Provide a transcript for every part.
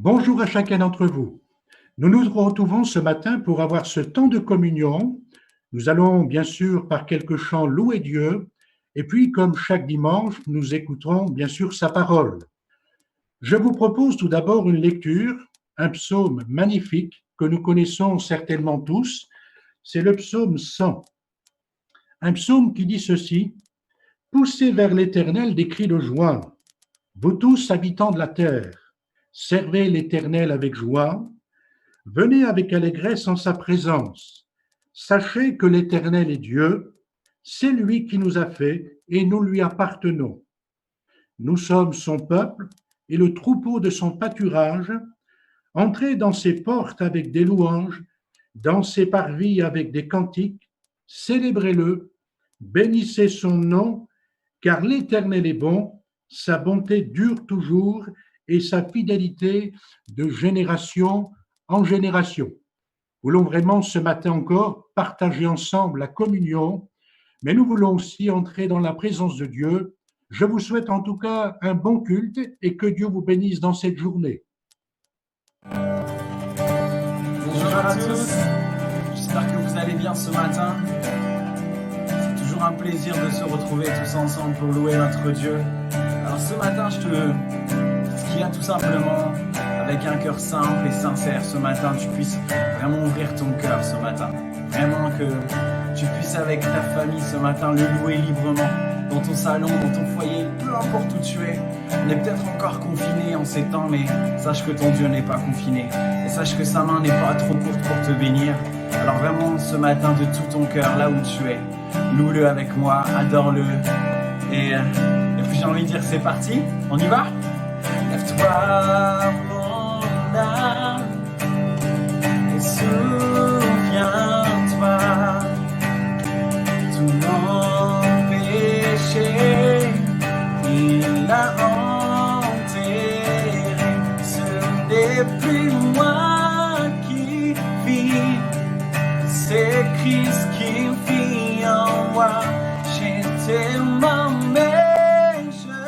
Bonjour à chacun d'entre vous. Nous nous retrouvons ce matin pour avoir ce temps de communion. Nous allons bien sûr par quelques chants louer Dieu et puis comme chaque dimanche, nous écouterons bien sûr sa parole. Je vous propose tout d'abord une lecture, un psaume magnifique que nous connaissons certainement tous, c'est le psaume 100. Un psaume qui dit ceci: « Poussez vers l'Éternel des cris de joie, vous tous habitants de la terre, servez l'Éternel avec joie, venez avec allégresse en sa présence. Sachez que l'Éternel est Dieu, c'est lui qui nous a fait et nous lui appartenons. Nous sommes son peuple et le troupeau de son pâturage. Entrez dans ses portes avec des louanges, dans ses parvis avec des cantiques, célébrez-le, bénissez son nom, car l'Éternel est bon, sa bonté dure toujours et sa fidélité de génération en génération. Nous voulons vraiment ce matin encore partager ensemble la communion, mais nous voulons aussi entrer dans la présence de Dieu. Je vous souhaite en tout cas un bon culte et que Dieu vous bénisse dans cette journée. Bonjour à tous, j'espère que vous allez bien ce matin. C'est toujours un plaisir de se retrouver tous ensemble pour louer notre Dieu. Alors ce matin, ce qu'il y a tout simplement, avec un cœur simple et sincère, ce matin, tu puisses vraiment ouvrir ton cœur ce matin. Vraiment que tu puisses avec ta famille ce matin le louer librement, dans ton salon, dans ton foyer, peu importe où tu es. On est peut-être encore confiné en ces temps, mais sache que ton Dieu n'est pas confiné. Et sache que sa main n'est pas trop courte pour te bénir. Alors vraiment, ce matin, de tout ton cœur, là où tu es, loue-le avec moi, adore-le. Et puis j'ai envie de dire, c'est parti, on y va? Lève-toi, mon âme, et souviens-toi, tout mon péché, il a enterré. Ce n'est plus moi qui vis, c'est Christ qui vit en moi. J'étais mort, mais je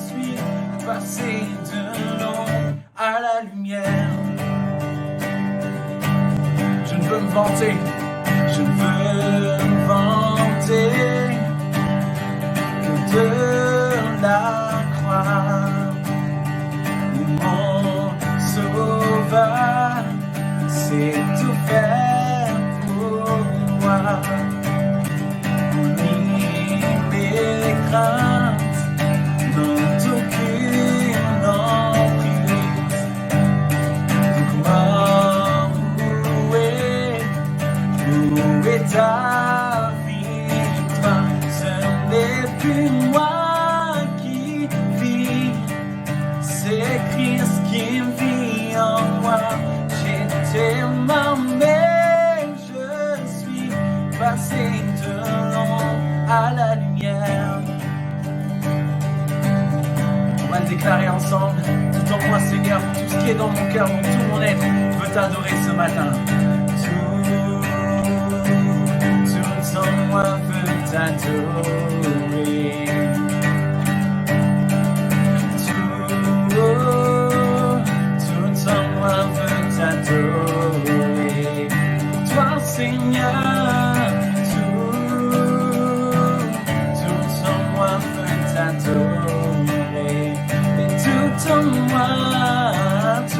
suis passé de l'ombre à la lumière. Je ne veux me vanter, je ne veux me vanter que de la croix où mon sauveur s'est offert pour moi. Mes craintes n'ont aucune emprise. Donc où est ta victoire? Ce n'est plus moi qui vis, c'est Christ qui vit en moi. J'étais mort, mais je suis passé de l'ombre à la lumière. On va le déclarer ensemble. Tout en moi, Seigneur, tout ce qui est dans mon cœur, tout mon être veut t'adorer ce matin. Tout en moi veut t'adorer. Tout en moi veut t'adorer. Toi, Seigneur, tout en moi veut t'adorer. Et tout en moi, tout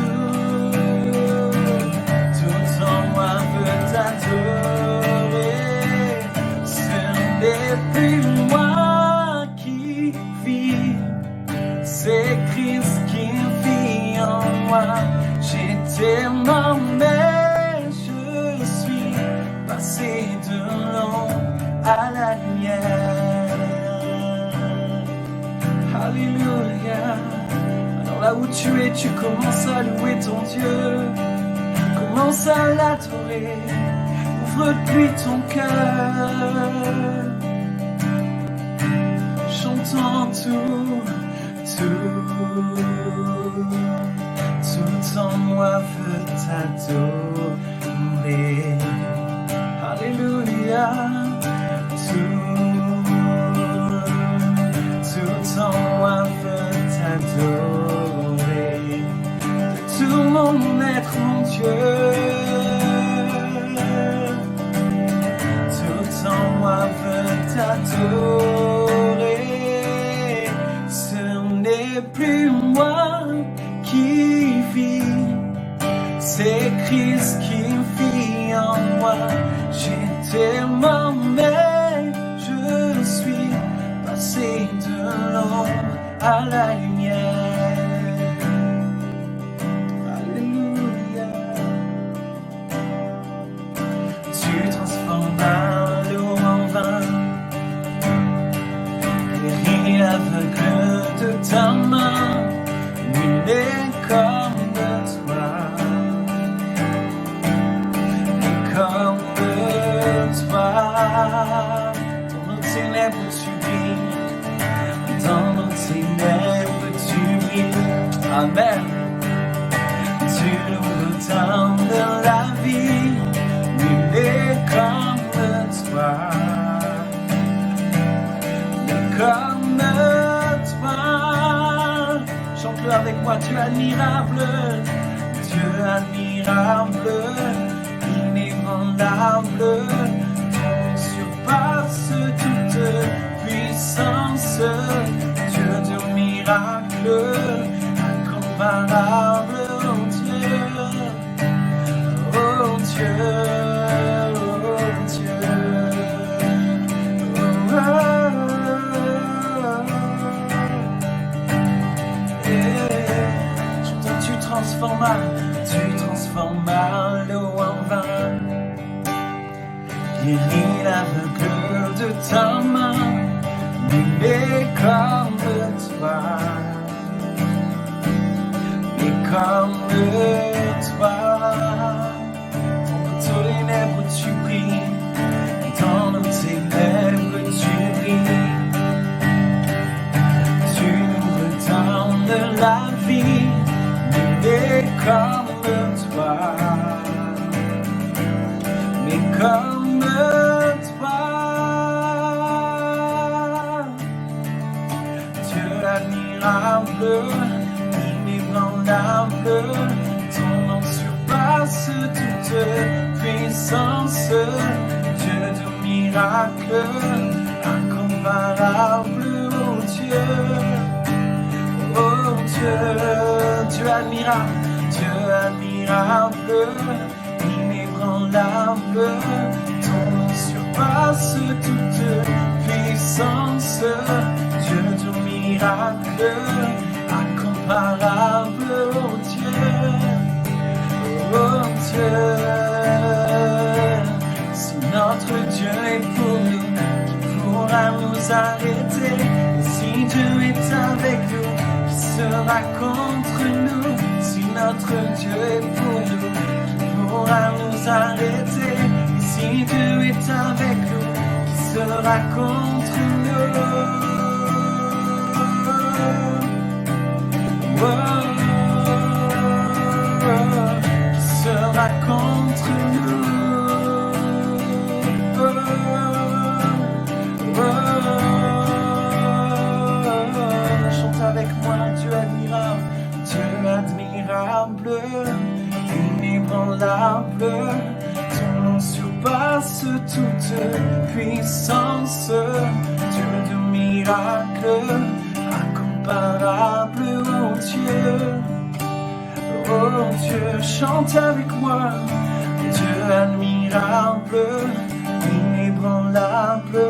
en moi veut t'adorer. Ce n'est plus moi qui vis, c'est Christ qui vit en moi. J'étais mort, mais je suis passé de l'ombre à la lumière. Alléluia. Alors là où tu es, tu commences à louer ton Dieu. Commence à l'adorer. Ouvre-lui ton cœur. Chantons tout en moi veut t'adorer. Alléluia. Tout en moi veut t'adorer. Tout c'est Christ qui vit en moi. J'étais mort, mais je suis passé de l'ombre à la lumière. Alléluia. Tu transformes l'eau en vin, guéris l'aveugle de ta main, nul n'est comme toi, comme toi. Dans nos ténèbres tu brilles, dans nos ténèbres tu brilles. Amen. Tu nous redonnes de la vie, nul n'est comme toi, comme toi. Chante-le avec moi, Dieu admirable, Dieu admirable, inébranlable, ton surpasse toute puissance, Dieu de miracle, incomparable, oh Dieu, oh Dieu, oh Dieu, oh, J'entends tu transformas l'eau en vin, guéris l'aveugle de ta main, nul n'est comme toi, mais comme toi. Dans nos ténèbres tu brilles, dans nos ténèbres tu brilles. Tu nous redonnes la vie, nul n'est comme toi, mais comme toi. Dieu admirable, inébranlable, ton nom surpasse toute puissance, Dieu de miracle, incomparable, oh Dieu, oh Dieu, Dieu admirable, inébranlable, ton nom surpasse toute puissance, Dieu de miracle, incomparable, oh Dieu, oh Dieu. Si notre Dieu est pour nous, qui pourra nous arrêter? Et si Dieu est avec nous, qui sera contre nous? Si notre Dieu est pour nous, qui pourra nous arrêter? Et si Dieu est avec nous, qui sera contre nous? Oh, qui sera contre nous? Chante avec moi, Dieu admirable, inébranlable, ton nom surpasse toute puissance, Dieu de miracle, incomparable, oh Dieu, oh Dieu. Chante avec moi, Dieu admirable, inébranlable,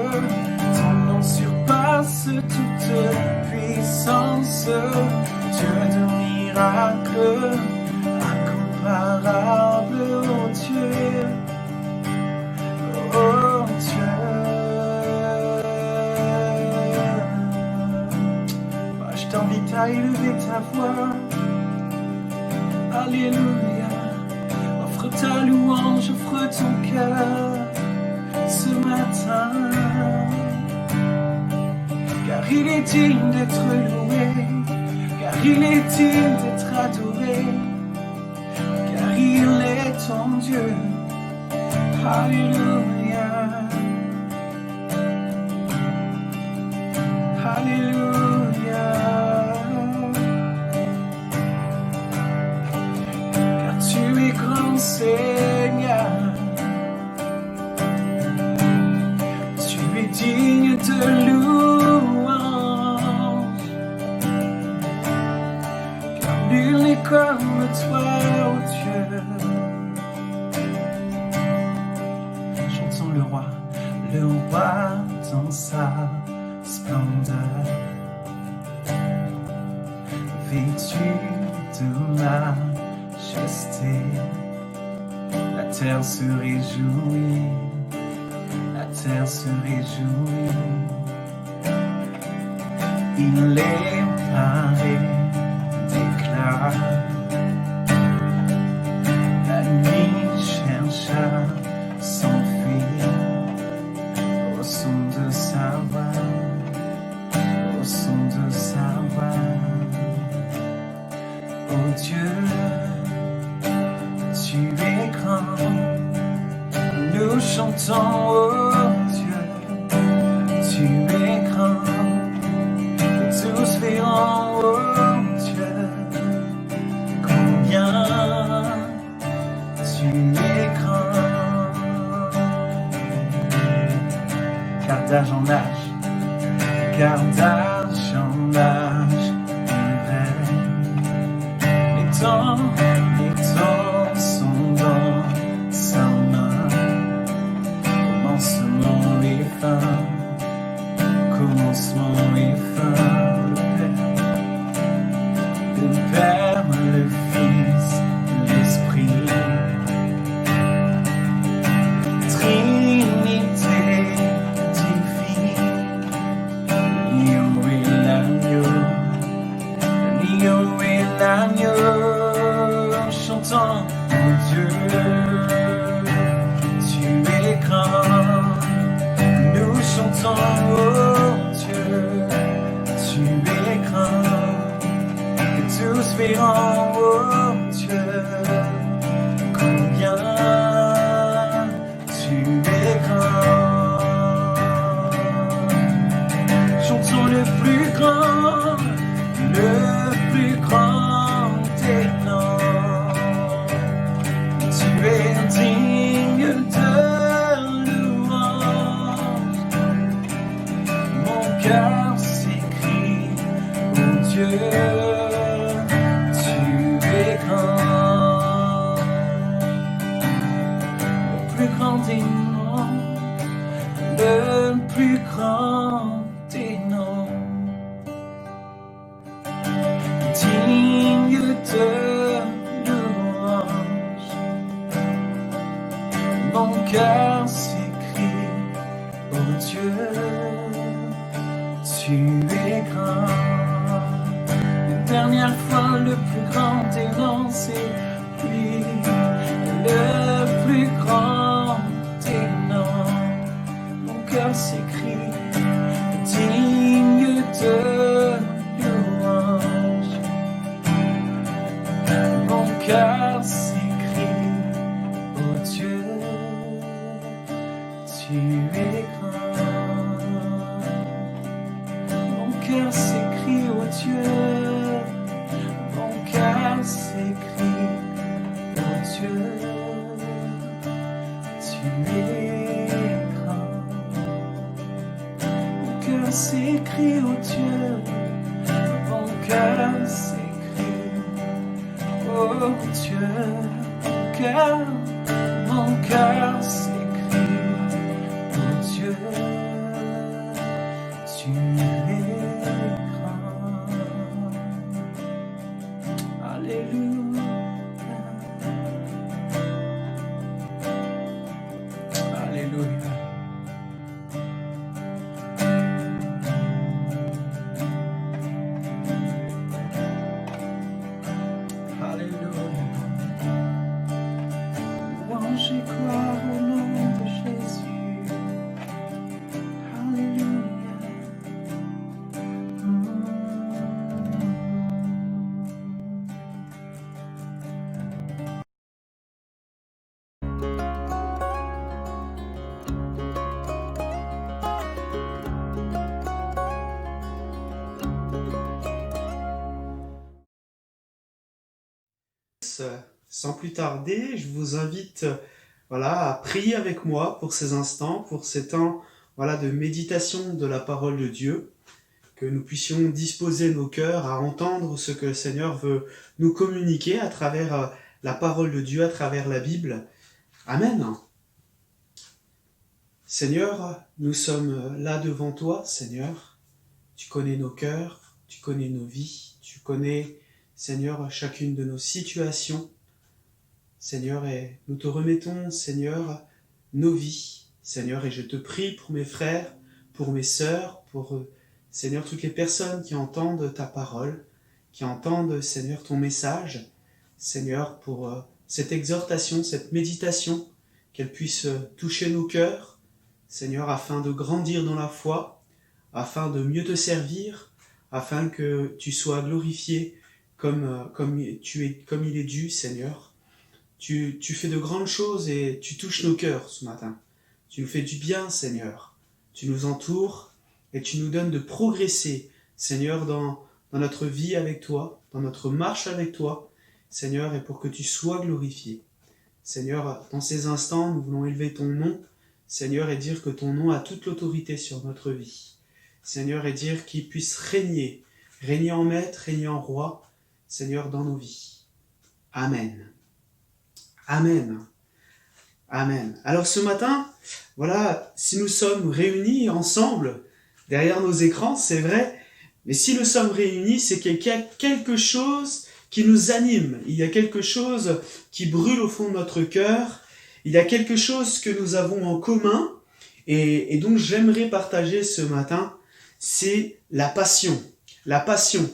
ton nom surpasse toute puissance, Dieu de miracle, incomparable, oh Dieu, oh Dieu. Je t'invite à élever ta voix, alléluia, offre ta louange, offre ton cœur ce matin, car il est digne d'être loué, car il est digne d'être adoré, car il est ton Dieu, alléluia, alléluia, car tu es grand Seigneur, tu es digne de louange, car nul n'est comme toi, oh Dieu. voir dans sa splendeur, vêtu de majesté. La terre se réjouit, la terre se réjouit. Il est paré d'éclat. La nuit cherche à s'enfuir au son de sa voix, au son de sa voix. Oh Dieu, tu es grand. Nous chantons, oh Dieu, tu es grand. Tous verront, oh Dieu, combien tu es grand. Car d'âge en âge, car d'âge en âge, il règne. Les temps sont dans sa main. Commencement et fin, commencement et fin. Le Père, le Fils, l'Esprit, Trinité divine, l'agneau et l'agneau, l'agneau et l'agneau, chantons, oh Dieu, tu es grand. Nous chantons, oh Dieu, tu es grand. Tous verront, oh Dieu, combien tu es grand. Chantons le plus grand des noms. Tu es digne de louange. Mon cœur s'écrie, oh Dieu, des noms, le plus grand des noms, digne de louange. Mon cœur s'écrie, oh Dieu, tu es grand. Une dernière fois, le plus grand des noms, c'est lui, le plus grand des noms. Mon cœur s'écrie, digne de louange. Mon cœur s'écrie, oh Dieu, tu es grand. Mon cœur s'écrie, oh Dieu, mon cœur s'écrie, oh Dieu, tu es grand. Mon cœur s'écrie, oh Dieu, mon cœur s'écrie, oh Dieu, mon cœur s'écrie, oh Dieu, tu es grand. Alléluia. Alléluia. Alléluia. Louange et gloire au nom de Jésus. Alléluia. Sans plus tarder, je vous invite à prier avec moi pour ces instants, pour ces temps de méditation de la parole de Dieu, que nous puissions disposer nos cœurs à entendre ce que le Seigneur veut nous communiquer à travers la parole de Dieu, à travers la Bible. Amen. Seigneur, nous sommes là devant toi, Seigneur. Tu connais nos cœurs, tu connais nos vies, tu connais, Seigneur, chacune de nos situations. Seigneur, et nous te remettons, Seigneur, nos vies, Seigneur, et je te prie pour mes frères, pour mes sœurs, pour, Seigneur, toutes les personnes qui entendent ta parole, qui entendent, Seigneur, ton message, Seigneur, pour cette exhortation, cette méditation, qu'elle puisse toucher nos cœurs, Seigneur, afin de grandir dans la foi, afin de mieux te servir, afin que tu sois glorifié comme il est dû, Seigneur. Tu fais de grandes choses et tu touches nos cœurs ce matin. Tu nous fais du bien, Seigneur. Tu nous entoures et tu nous donnes de progresser, Seigneur, dans notre vie avec toi, dans notre marche avec toi, Seigneur, et pour que tu sois glorifié. Seigneur, dans ces instants, nous voulons élever ton nom, Seigneur, et dire que ton nom a toute l'autorité sur notre vie. Seigneur, et dire qu'il puisse régner en maître, régner en roi, Seigneur, dans nos vies. Amen. Amen. Amen. Alors ce matin, voilà, si nous sommes réunis ensemble, derrière nos écrans, c'est vrai, mais si nous sommes réunis, c'est qu'il y a quelque chose qui nous anime, il y a quelque chose qui brûle au fond de notre cœur, il y a quelque chose que nous avons en commun, et donc j'aimerais partager ce matin, c'est la passion. La passion.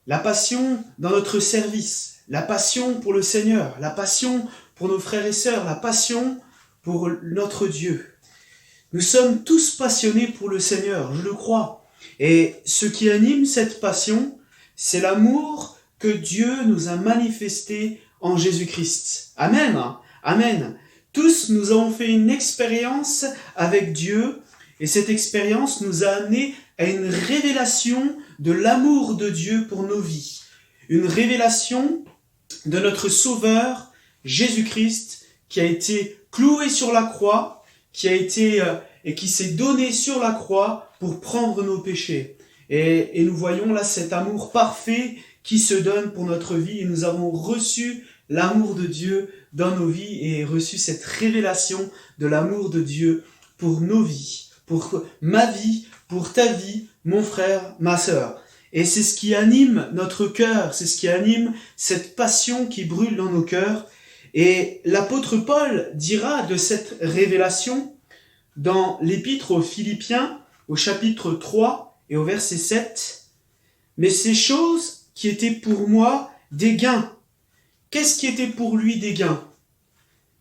La passion dans notre service, la passion pour le Seigneur, la passion pour nos frères et sœurs, la passion pour notre Dieu. Nous sommes tous passionnés pour le Seigneur, je le crois. Et ce qui anime cette passion, c'est l'amour que Dieu nous a manifesté en Jésus-Christ. Amen. Amen. Tous, nous avons fait une expérience avec Dieu, et cette expérience nous a amené à une révélation de l'amour de Dieu pour nos vies. Une révélation de notre Sauveur, Jésus-Christ, qui a été cloué sur la croix, et qui s'est donné sur la croix pour prendre nos péchés. Et nous voyons là cet amour parfait qui se donne pour notre vie, et nous avons reçu l'amour de Dieu dans nos vies, et reçu cette révélation de l'amour de Dieu pour nos vies, pour ma vie, pour ta vie, mon frère, ma sœur. Et c'est ce qui anime notre cœur, c'est ce qui anime cette passion qui brûle dans nos cœurs. Et l'apôtre Paul dira de cette révélation dans l'épître aux Philippiens, au chapitre 3 et au verset 7. « Mais ces choses qui étaient pour moi des gains. » Qu'est-ce qui était pour lui des gains?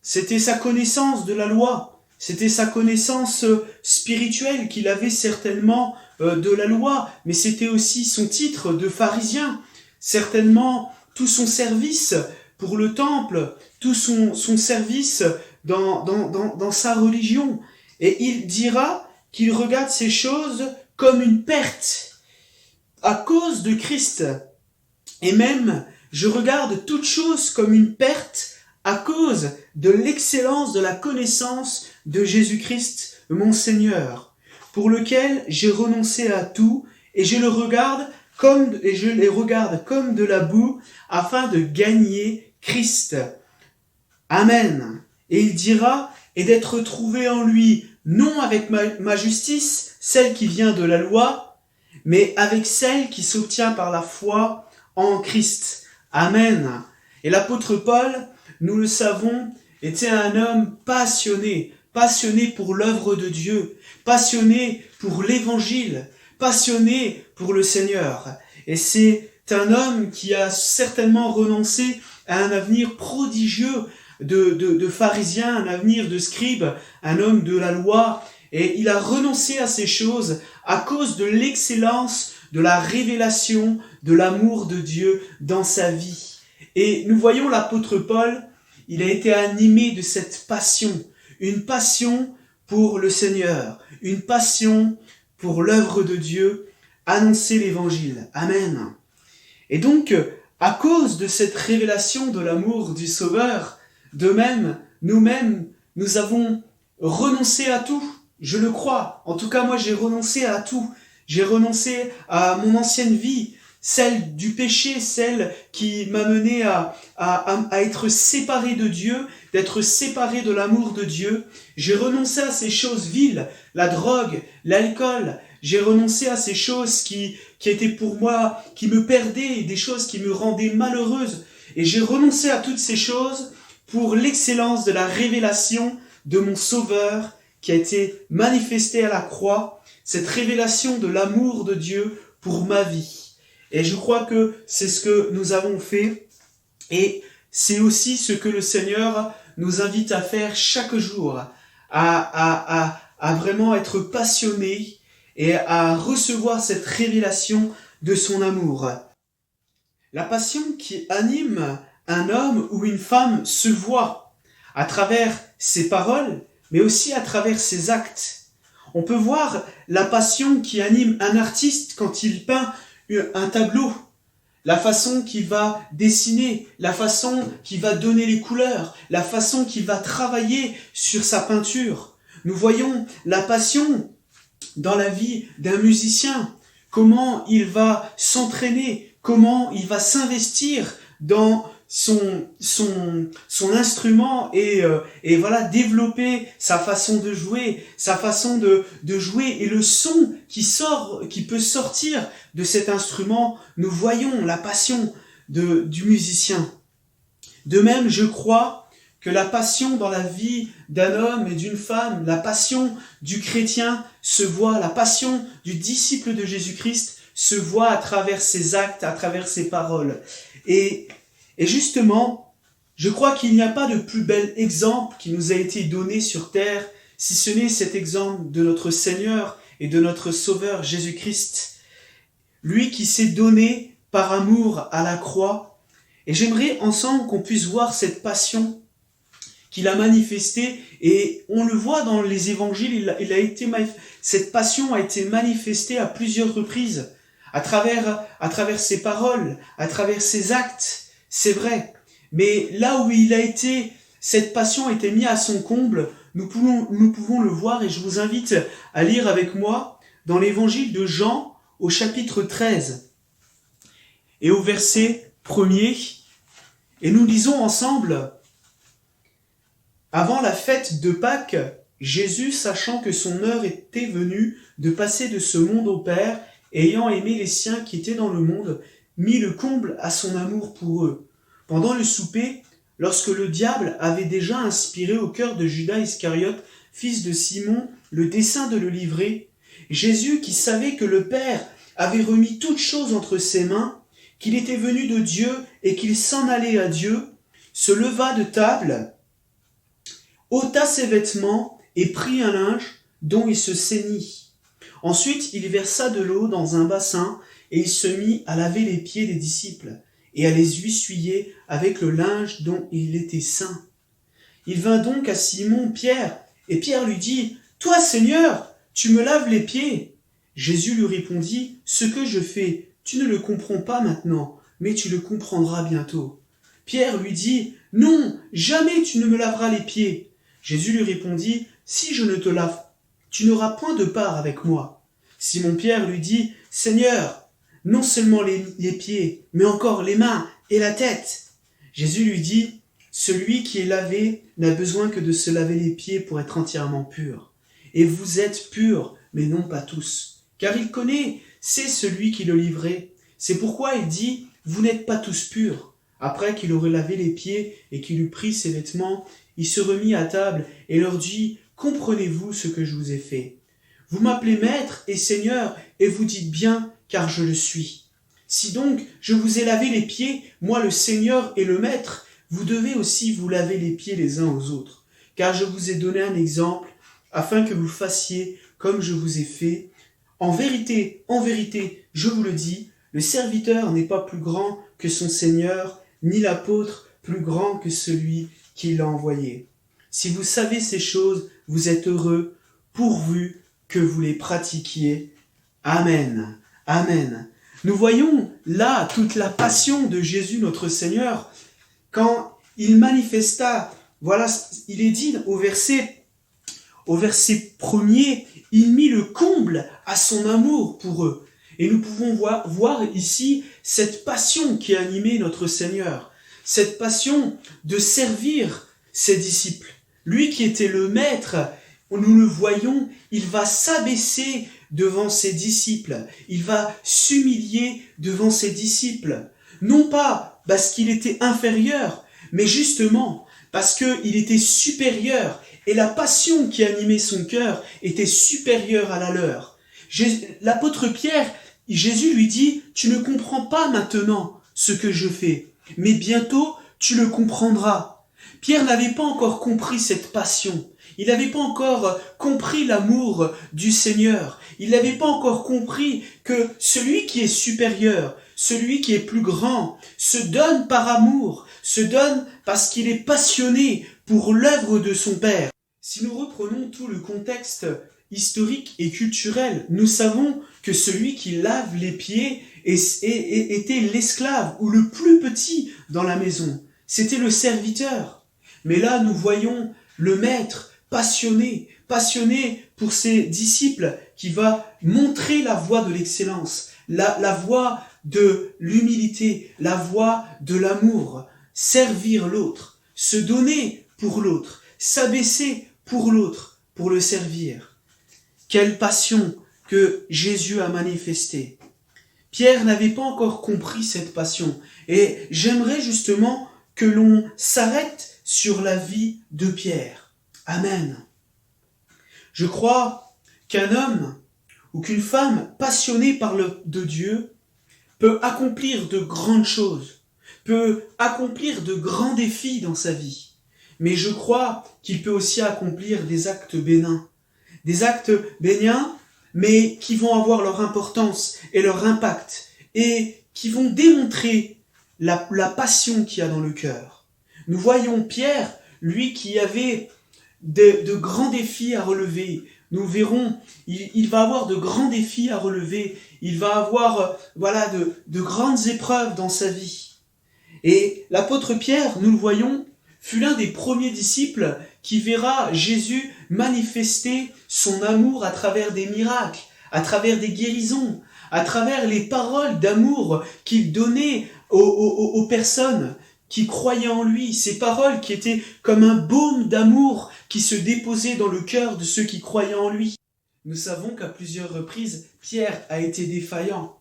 C'était sa connaissance de la loi, c'était sa connaissance spirituelle qu'il avait certainement de la loi, mais c'était aussi son titre de pharisien, certainement tout son service pour le temple, tout son service dans sa religion. Et il dira qu'il regarde ces choses comme une perte à cause de Christ. Et même, je regarde toute chose comme une perte à cause de l'excellence de la connaissance de Jésus-Christ, mon Seigneur, pour lequel j'ai renoncé à tout, et je les regarde comme de la boue, afin de gagner Christ. Amen. Et il dira, et d'être trouvé en lui, non avec ma justice, celle qui vient de la loi, mais avec celle qui s'obtient par la foi en Christ. Amen. Et l'apôtre Paul, nous le savons, était un homme passionné pour l'œuvre de Dieu, passionné pour l'évangile, passionné pour le Seigneur. Et c'est un homme qui a certainement renoncé à un avenir prodigieux de pharisien, un avenir de scribe, un homme de la loi, et il a renoncé à ces choses à cause de l'excellence, de la révélation, de l'amour de Dieu dans sa vie. Et nous voyons l'apôtre Paul, il a été animé de cette passion, une passion pour le Seigneur, une passion pour l'œuvre de Dieu, annoncer l'évangile. Amen. Et donc, à cause de cette révélation de l'amour du Sauveur, de même, nous-mêmes, nous avons renoncé à tout. Je le crois. En tout cas, moi, j'ai renoncé à tout. J'ai renoncé à mon ancienne vie celle du péché, celle qui m'a mené à être séparé de Dieu, d'être séparé de l'amour de Dieu. J'ai renoncé à ces choses viles, la drogue, l'alcool. J'ai renoncé à ces choses qui étaient pour moi, qui me perdaient, des choses qui me rendaient malheureuse. Et j'ai renoncé à toutes ces choses pour l'excellence de la révélation de mon Sauveur qui a été manifestée à la croix, cette révélation de l'amour de Dieu pour ma vie. Et je crois que c'est ce que nous avons fait et c'est aussi ce que le Seigneur nous invite à faire chaque jour, à vraiment être passionné et à recevoir cette révélation de son amour. La passion qui anime un homme ou une femme se voit à travers ses paroles, mais aussi à travers ses actes. On peut voir la passion qui anime un artiste quand il peint un tableau, la façon qu'il va dessiner, la façon qu'il va donner les couleurs, la façon qu'il va travailler sur sa peinture. Nous voyons la passion dans la vie d'un musicien, comment il va s'entraîner, comment il va s'investir dans son instrument et voilà, développer sa façon de jouer, sa façon de jouer et le son qui peut sortir de cet instrument. Nous voyons la passion du musicien. De même, je crois que la passion dans la vie d'un homme et d'une femme, la passion du chrétien se voit, la passion du disciple de Jésus-Christ se voit à travers ses actes, à travers ses paroles. Et justement, je crois qu'il n'y a pas de plus bel exemple qui nous a été donné sur terre, si ce n'est cet exemple de notre Seigneur et de notre Sauveur Jésus-Christ. Lui qui s'est donné par amour à la croix. Et j'aimerais ensemble qu'on puisse voir cette passion qu'il a manifestée. Et on le voit dans les évangiles, cette passion a été manifestée à plusieurs reprises, à travers ses paroles, à travers ses actes. C'est vrai, mais là où cette passion a été mise à son comble, nous pouvons le voir et je vous invite à lire avec moi dans l'évangile de Jean au chapitre 13 et au verset 1er. Et nous lisons ensemble: Avant la fête de Pâques, Jésus, sachant que son heure était venue de passer de ce monde au Père, ayant aimé les siens qui étaient dans le monde, mit le comble à son amour pour eux. Pendant le souper, lorsque le diable avait déjà inspiré au cœur de Judas Iscariote, fils de Simon, le dessein de le livrer, Jésus, qui savait que le Père avait remis toutes choses entre ses mains, qu'il était venu de Dieu et qu'il s'en allait à Dieu, se leva de table, ôta ses vêtements et prit un linge dont il se ceignit. Ensuite, il versa de l'eau dans un bassin et il se mit à laver les pieds des disciples et à les essuyer avec le linge dont il était ceint. Il vint donc à Simon-Pierre et Pierre lui dit: « Toi, Seigneur, tu me laves les pieds ?» Jésus lui répondit: « Ce que je fais, tu ne le comprends pas maintenant, mais tu le comprendras bientôt. » Pierre lui dit: « Non, jamais tu ne me laveras les pieds. » Jésus lui répondit: « Si je ne te lave, tu n'auras point de part avec moi. » Simon-Pierre lui dit: « Seigneur, non seulement les pieds, mais encore les mains et la tête. » Jésus lui dit: « Celui qui est lavé n'a besoin que de se laver les pieds pour être entièrement pur. Et vous êtes purs, mais non pas tous. Car il connaît, c'est celui qui le livrait. C'est pourquoi il dit: Vous n'êtes pas tous purs. » Après qu'il aurait lavé les pieds et qu'il eut pris ses vêtements, il se remit à table et leur dit: « Comprenez-vous ce que je vous ai fait? Vous m'appelez maître et seigneur, et vous dites bien, car je le suis. Si donc je vous ai lavé les pieds, moi le Seigneur et le Maître, vous devez aussi vous laver les pieds les uns aux autres. Car je vous ai donné un exemple, afin que vous fassiez comme je vous ai fait. En vérité, je vous le dis, le serviteur n'est pas plus grand que son Seigneur, ni l'apôtre plus grand que celui qui l'a envoyé. Si vous savez ces choses, vous êtes heureux, pourvu que vous les pratiquiez. Amen. Amen. Nous voyons là toute la passion de Jésus notre Seigneur quand il manifesta, voilà, il est dit au verset 1er, il mit le comble à son amour pour eux. Et nous pouvons voir ici cette passion qui a animé notre Seigneur, cette passion de servir ses disciples. Lui qui était le maître, nous le voyons, il va s'abaisser devant ses disciples, il va s'humilier devant ses disciples, non pas parce qu'il était inférieur, mais justement parce qu'il était supérieur, et la passion qui animait son cœur était supérieure à la leur. L'apôtre Pierre, Jésus lui dit, « Tu ne comprends pas maintenant ce que je fais, mais bientôt tu le comprendras. » Pierre n'avait pas encore compris cette passion. Il n'avait pas encore compris l'amour du Seigneur. Il n'avait pas encore compris que celui qui est supérieur, celui qui est plus grand, se donne par amour, se donne parce qu'il est passionné pour l'œuvre de son Père. Si nous reprenons tout le contexte historique et culturel, nous savons que celui qui lave les pieds était l'esclave ou le plus petit dans la maison. C'était le serviteur. Mais là, nous voyons le maître passionné pour ses disciples, qui va montrer la voie de l'excellence, la voie de l'humilité, la voie de l'amour, servir l'autre, se donner pour l'autre, s'abaisser pour l'autre, pour le servir. Quelle passion que Jésus a manifestée. Pierre n'avait pas encore compris cette passion, et j'aimerais justement que l'on s'arrête sur la vie de Pierre. Amen. Je crois qu'un homme ou qu'une femme passionnée de Dieu peut accomplir de grandes choses, peut accomplir de grands défis dans sa vie. Mais je crois qu'il peut aussi accomplir des actes bénins. Des actes bénins, mais qui vont avoir leur importance et leur impact, et qui vont démontrer la passion qu'il y a dans le cœur. Nous voyons Pierre, lui qui avait de grands défis à relever. Nous verrons, il va avoir de grands défis à relever. Il va avoir de grandes épreuves dans sa vie. Et l'apôtre Pierre, nous le voyons, fut l'un des premiers disciples qui verra Jésus manifester son amour à travers des miracles, à travers des guérisons, à travers les paroles d'amour qu'il donnait aux personnes qui croyaient en lui, ces paroles qui étaient comme un baume d'amour qui se déposait dans le cœur de ceux qui croyaient en lui. Nous savons qu'à plusieurs reprises, Pierre a été défaillant.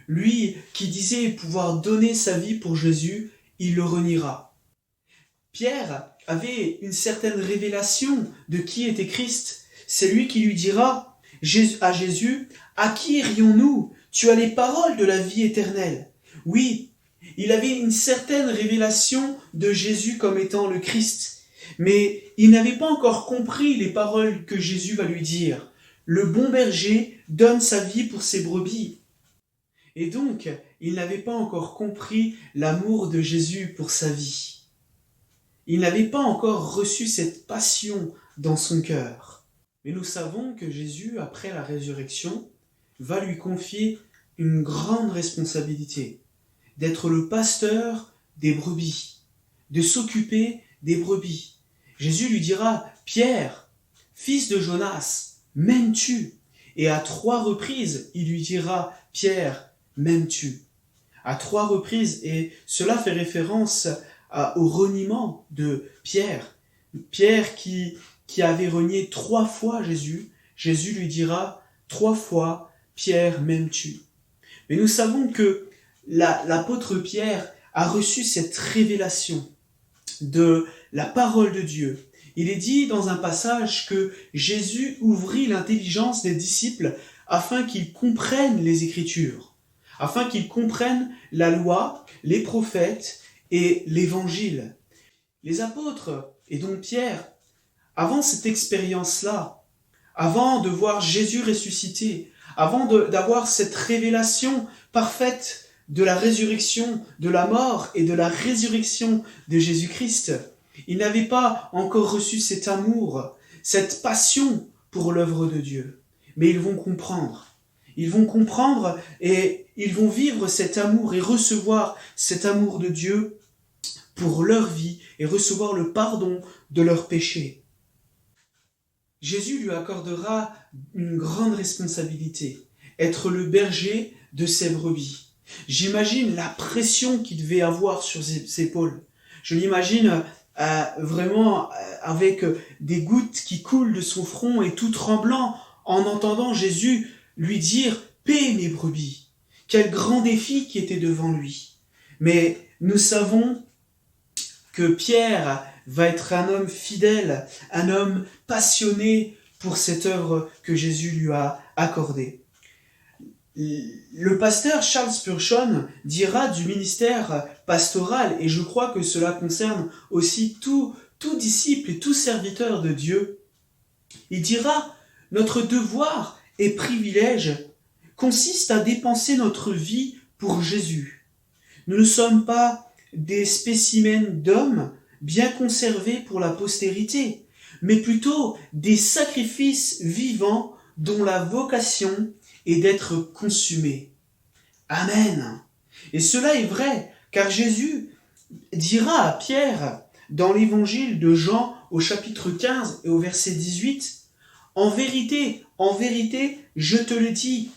Lui qui disait pouvoir donner sa vie pour Jésus, il le reniera. Pierre avait une certaine révélation de qui était Christ. C'est lui qui lui dira à Jésus, « À qui irions-nous? Tu as les paroles de la vie éternelle. » Oui, il avait une certaine révélation de Jésus comme étant le Christ, mais il n'avait pas encore compris les paroles que Jésus va lui dire. Le bon berger donne sa vie pour ses brebis. Et donc, il n'avait pas encore compris l'amour de Jésus pour sa vie. Il n'avait pas encore reçu cette passion dans son cœur. Mais nous savons que Jésus, après la résurrection, va lui confier une grande responsabilité, d'être le pasteur des brebis, de s'occuper des brebis. Jésus lui dira, « Pierre, fils de Jonas, m'aimes-tu » Et à 3 reprises, il lui dira, « Pierre, m'aimes-tu » À 3 reprises, et cela fait référence au reniement de Pierre. Pierre qui avait renié 3 fois Jésus, Jésus lui dira 3 fois, « Pierre, m'aimes-tu » Mais nous savons que l'apôtre Pierre a reçu cette révélation de la parole de Dieu. Il est dit dans un passage que Jésus ouvrit l'intelligence des disciples afin qu'ils comprennent les Écritures, afin qu'ils comprennent la loi, les prophètes et l'Évangile. Les apôtres, et donc Pierre, avant cette expérience-là, avant de voir Jésus ressuscité, avant d'avoir cette révélation parfaite de la résurrection, de la mort et de la résurrection de Jésus-Christ, ils n'avaient pas encore reçu cet amour, cette passion pour l'œuvre de Dieu. Mais ils vont comprendre. Ils vont comprendre et ils vont vivre cet amour et recevoir cet amour de Dieu pour leur vie et recevoir le pardon de leurs péchés. Jésus lui accordera une grande responsabilité, être le berger de ses brebis. J'imagine la pression qu'il devait avoir sur ses épaules. Je l'imagine vraiment avec des gouttes qui coulent de son front et tout tremblant en entendant Jésus lui dire « Paix mes brebis ». Quel grand défi qui était devant lui. Mais nous savons que Pierre va être un homme fidèle, un homme passionné pour cette œuvre que Jésus lui a accordée. Le pasteur Charles Spurgeon dira du ministère pastoral, et je crois que cela concerne aussi tout disciple et tout serviteur de Dieu. Il dira « Notre devoir et privilège consiste à dépenser notre vie pour Jésus. Nous ne sommes pas des spécimens d'hommes bien conservés pour la postérité, mais plutôt des sacrifices vivants dont la vocation est d'être consumés. » Amen. Et cela est vrai, car Jésus dira à Pierre, dans l'évangile de Jean au chapitre 15 et au verset 18, « En vérité, je te le dis,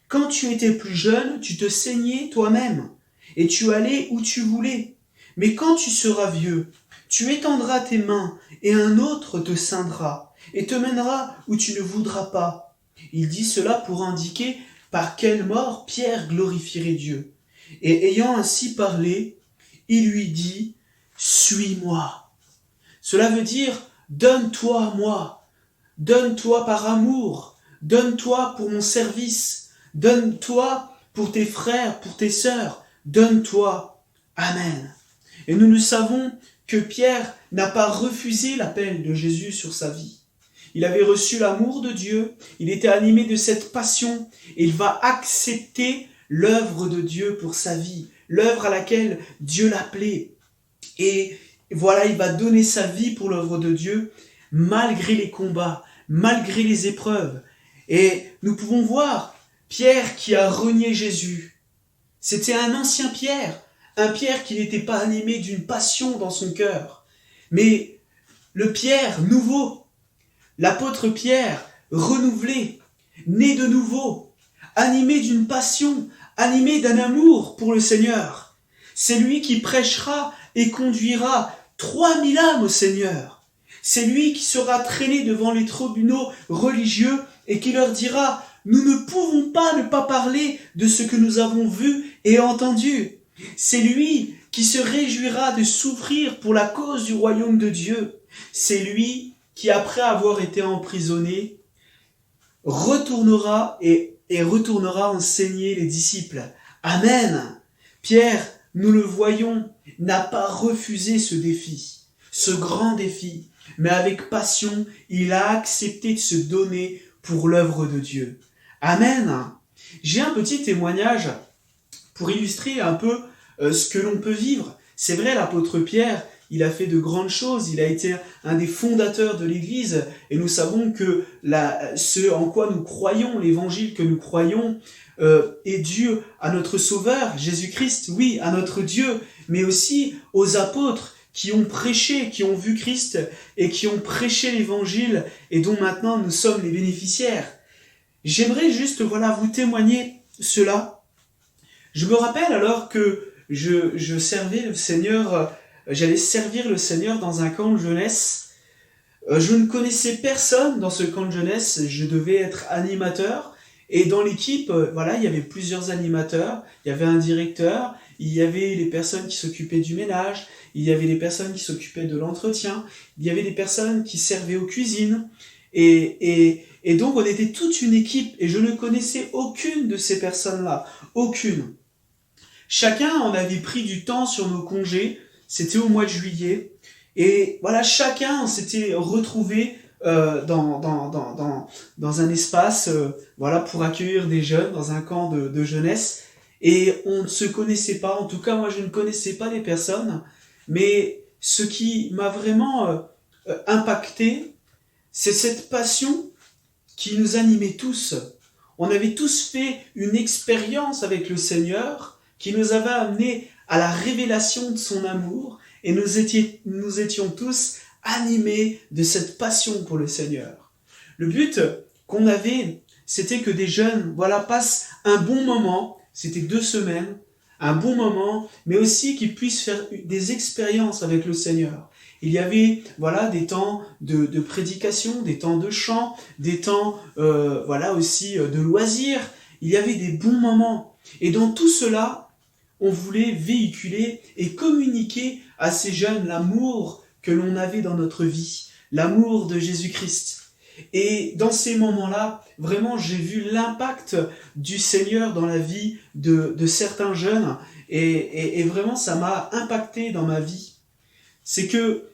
quand tu étais plus jeune, tu te saignais toi-même, et tu allais où tu voulais. Mais quand tu seras vieux, tu étendras tes mains, et un autre te ceindra, et te mènera où tu ne voudras pas. » Il dit cela pour indiquer par quelle mort Pierre glorifierait Dieu. Et ayant ainsi parlé, il lui dit « Suis-moi ». Cela veut dire « Donne-toi à moi, donne-toi par amour, donne-toi pour mon service, donne-toi pour tes frères, pour tes sœurs, donne-toi. » Amen. Et nous savons que Pierre n'a pas refusé l'appel de Jésus sur sa vie. Il avait reçu l'amour de Dieu, il était animé de cette passion, et il va accepter l'œuvre de Dieu pour sa vie, l'œuvre à laquelle Dieu l'appelait. Et voilà, il va donner sa vie pour l'œuvre de Dieu, malgré les combats, malgré les épreuves. Et nous pouvons voir Pierre qui a renié Jésus. C'était un ancien Pierre, un Pierre qui n'était pas animé d'une passion dans son cœur. Mais le Pierre nouveau, l'apôtre Pierre renouvelé, né de nouveau, animé d'une passion, animé d'un amour pour le Seigneur. C'est lui qui prêchera et conduira 3000 âmes au Seigneur. C'est lui qui sera traîné devant les tribunaux religieux et qui leur dira « Nous ne pouvons pas ne pas parler de ce que nous avons vu et entendu. » C'est lui qui se réjouira de souffrir pour la cause du royaume de Dieu. C'est lui qui, après avoir été emprisonné, retournera et retournera enseigner les disciples. Amen. Pierre, nous le voyons, n'a pas refusé ce défi, ce grand défi, mais avec passion, il a accepté de se donner pour l'œuvre de Dieu. Amen. J'ai un petit témoignage pour illustrer un peu ce que l'on peut vivre. C'est vrai, l'apôtre Pierre, il a fait de grandes choses, il a été un des fondateurs de l'Église, et nous savons que ce en quoi nous croyons, l'évangile que nous croyons, est dû à notre Sauveur, Jésus-Christ, oui, à notre Dieu, mais aussi aux apôtres qui ont prêché, qui ont vu Christ, et qui ont prêché l'évangile, et dont maintenant nous sommes les bénéficiaires. J'aimerais juste, vous témoigner cela. Je me rappelle alors que je servais le Seigneur, j'allais servir le Seigneur dans un camp de jeunesse. Je ne connaissais personne dans ce camp de jeunesse, je devais être animateur. Et dans l'équipe, il y avait plusieurs animateurs, il y avait un directeur, il y avait les personnes qui s'occupaient du ménage, il y avait les personnes qui s'occupaient de l'entretien, il y avait des personnes qui servaient aux cuisines. Et donc on était toute une équipe et je ne connaissais aucune de ces personnes-là, aucune. Chacun en avait pris du temps sur nos congés, c'était au mois de juillet, et chacun s'était retrouvé dans un espace pour accueillir des jeunes dans un camp de jeunesse, et on ne se connaissait pas, en tout cas moi je ne connaissais pas les personnes, mais ce qui m'a vraiment impacté, c'est cette passion qui nous animait tous. On avait tous fait une expérience avec le Seigneur qui nous avait amenés à la révélation de son amour, et nous étions tous animés de cette passion pour le Seigneur. Le but qu'on avait, c'était que des jeunes passent un bon moment, c'était 2 semaines, un bon moment, mais aussi qu'ils puissent faire des expériences avec le Seigneur. Il y avait voilà des temps de prédication, des temps de chant, des temps voilà aussi de loisirs. Il y avait des bons moments. Et dans tout cela, on voulait véhiculer et communiquer à ces jeunes l'amour que l'on avait dans notre vie, l'amour de Jésus-Christ. Et dans ces moments-là, vraiment, j'ai vu l'impact du Seigneur dans la vie de certains jeunes et vraiment, ça m'a impacté dans ma vie. C'est que,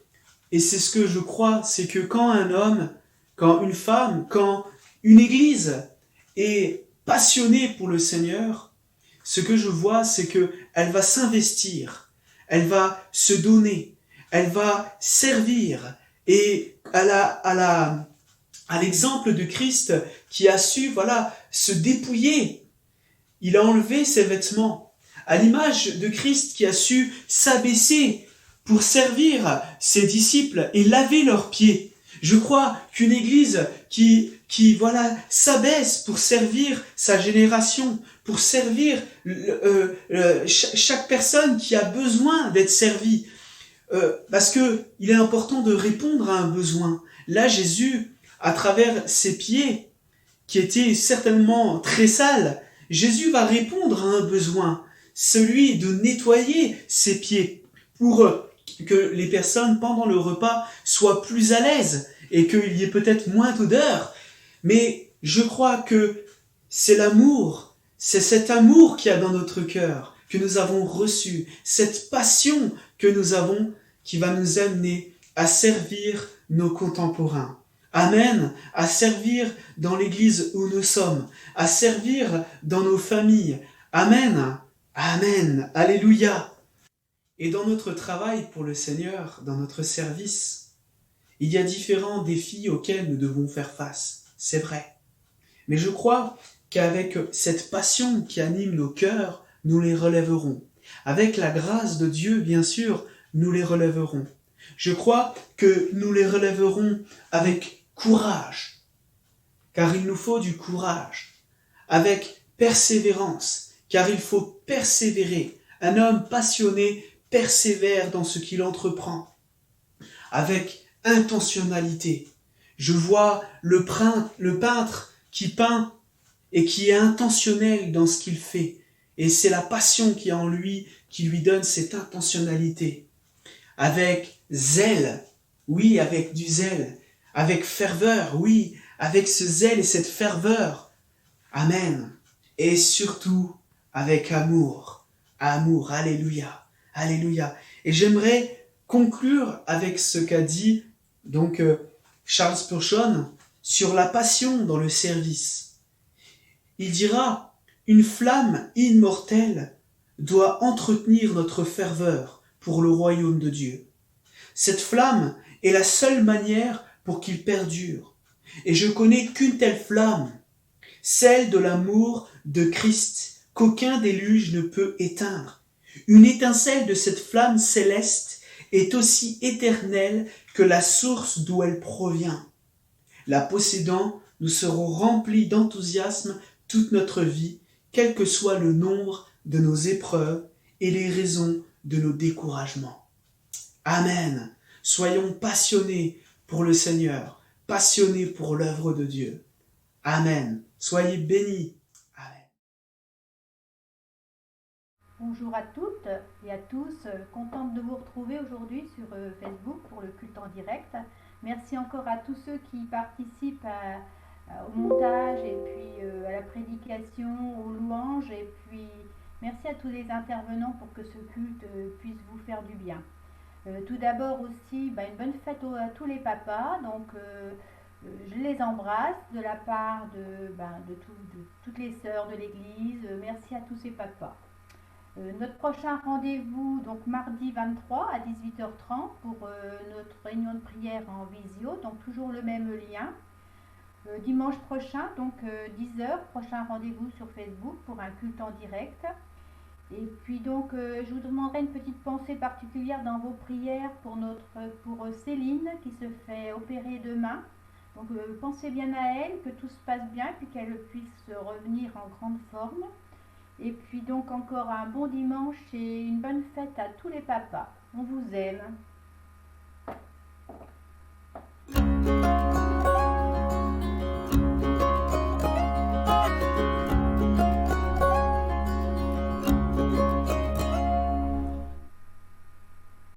et c'est ce que je crois, c'est que quand un homme, quand une femme, quand une église est passionnée pour le Seigneur, ce que je vois, c'est que elle va s'investir, elle va se donner, elle va servir et à l'exemple de Christ qui a su voilà se dépouiller. Il a enlevé ses vêtements. À l'image de Christ qui a su s'abaisser pour servir ses disciples et laver leurs pieds. Je crois qu'une église qui voilà s'abaisse pour servir sa génération, pour servir chaque personne qui a besoin d'être servie, parce que il est important de répondre à un besoin. Là, Jésus, à travers ses pieds, qui étaient certainement très sales, Jésus va répondre à un besoin, celui de nettoyer ses pieds pour que les personnes pendant le repas soient plus à l'aise et qu'il y ait peut-être moins d'odeur. Mais je crois que c'est l'amour, c'est cet amour qu'il y a dans notre cœur, que nous avons reçu, cette passion que nous avons qui va nous amener à servir nos contemporains. Amen, à servir dans l'église où nous sommes, à servir dans nos familles. Amen, amen, alléluia. Et dans notre travail pour le Seigneur, dans notre service, il y a différents défis auxquels nous devons faire face, c'est vrai. Mais je crois qu'avec cette passion qui anime nos cœurs, nous les relèverons. Avec la grâce de Dieu, bien sûr, nous les relèverons. Je crois que nous les relèverons avec courage, car il nous faut du courage, avec persévérance, car il faut persévérer. Un homme passionné persévère dans ce qu'il entreprend, avec intentionnalité. Je vois le peintre qui peint et qui est intentionnel dans ce qu'il fait, et c'est la passion qui est en lui qui lui donne cette intentionnalité. Avec zèle, oui, avec du zèle, avec ferveur, oui, avec ce zèle et cette ferveur. Amen. Et surtout, avec amour. Amour, alléluia, alléluia. Et j'aimerais conclure avec ce qu'a dit donc Charles Spurgeon sur la passion dans le service. Il dira, une flamme immortelle doit entretenir notre ferveur pour le royaume de Dieu. Cette flamme est la seule manière pour qu'il perdure. Et je connais qu'une telle flamme, celle de l'amour de Christ, qu'aucun déluge ne peut éteindre. Une étincelle de cette flamme céleste est aussi éternelle que la source d'où elle provient. La possédant, nous serons remplis d'enthousiasme toute notre vie, quel que soit le nombre de nos épreuves et les raisons de nos découragements. Amen. Soyons passionnés pour le Seigneur, passionnés pour l'œuvre de Dieu. Amen. Soyez bénis. Amen. Bonjour à toutes et à tous, contente de vous retrouver aujourd'hui sur Facebook pour le culte en direct. Merci encore à tous ceux qui participent au montage et puis à la prédication, aux louanges, et puis merci à tous les intervenants pour que ce culte puisse vous faire du bien. Tout d'abord aussi, une bonne fête à tous les papas, donc je les embrasse de la part de toutes les sœurs de l'église. Merci à tous ces papas. Notre prochain rendez-vous, donc mardi 23 à 18h30 pour notre réunion de prière en visio, donc toujours le même lien. Dimanche prochain, donc 10h, prochain rendez-vous sur Facebook pour un culte en direct. Et puis donc je vous demanderai une petite pensée particulière dans vos prières pour Céline qui se fait opérer demain. Donc pensez bien à elle, que tout se passe bien, puis qu'elle puisse revenir en grande forme. Et puis donc encore un bon dimanche et une bonne fête à tous les papas. On vous aime.